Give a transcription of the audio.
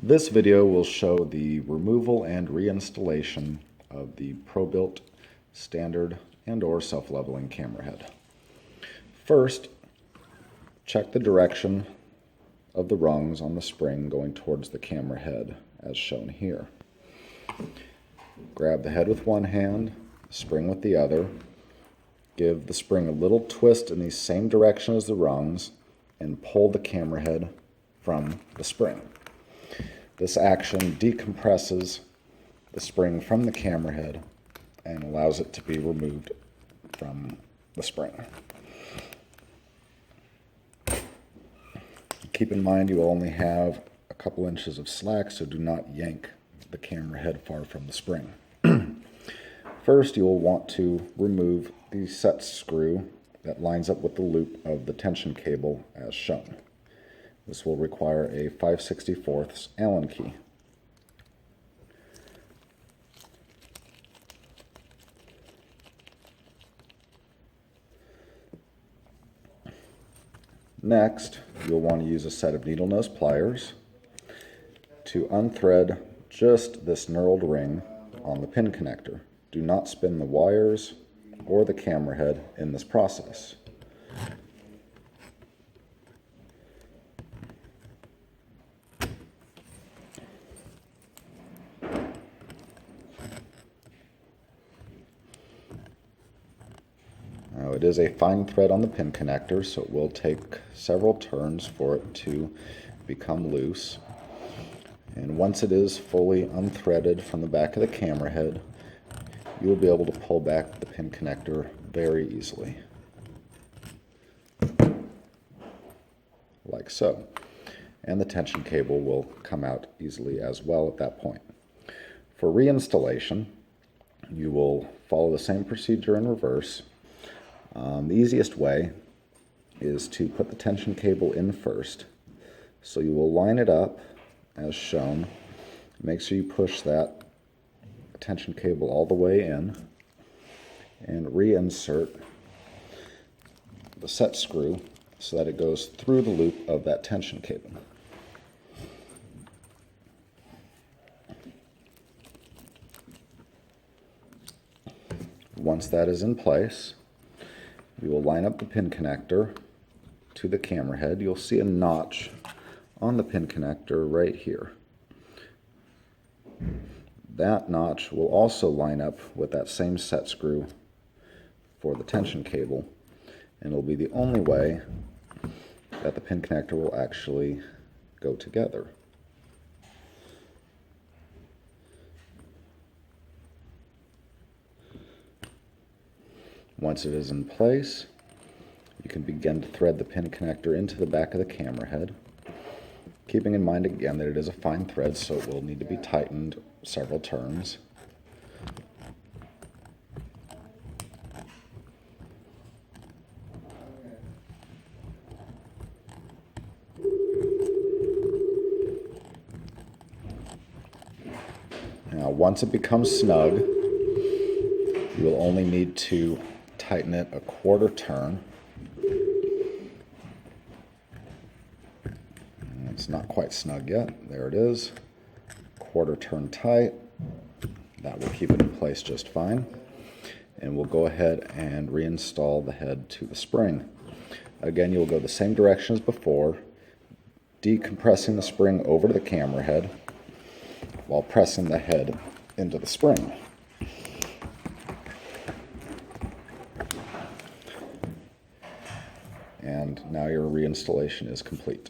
This video will show the removal and reinstallation of the pro-built standard and/or self-leveling camera head. First, check the direction of the rungs on the spring going towards the camera head as shown here. Grab the head with one hand, the spring with the other. Give the spring a little twist in the same direction as the rungs and pull the camera head from the spring. This action decompresses the spring from the camera head and allows it to be removed from the spring. Keep in mind you only have a couple inches of slack, so do not yank the camera head far from the spring. First, you will want to remove the set screw that lines up with the loop of the tension cable as shown. This will require a 5/64 Allen key. Next, you'll want to use a set of needle nose pliers to unthread just this knurled ring on the pin connector. Do not spin the wires or the camera head in this process. Now, it is a fine thread on the pin connector, so it will take several turns for it to become loose. And once it is fully unthreaded from the back of the camera head, you will be able to pull back the pin connector very easily, like so. And the tension cable will come out easily as well at that point. For reinstallation, you will follow the same procedure in reverse. The easiest way is to put the tension cable in first. So you will line it up as shown. Make sure you push that tension cable all the way in and reinsert the set screw so that it goes through the loop of that tension cable. Once that is in place, you will line up the pin connector to the camera head. You'll see a notch on the pin connector right here. That notch will also line up with that same set screw for the tension cable, and it'll be the only way that the pin connector will actually go together. Once it is in place, you can begin to thread the pin connector into the back of the camera head, keeping in mind again that it is a fine thread, so it will need to be tightened several turns. Now, once it becomes snug, you will only need to tighten it a quarter turn. And it's not quite snug yet. There it is. Quarter turn tight. That will keep it in place just fine. And we'll go ahead and reinstall the head to the spring. Again, you'll go the same direction as before, decompressing the spring over to the camera head while pressing the head into the spring. And now your reinstallation is complete.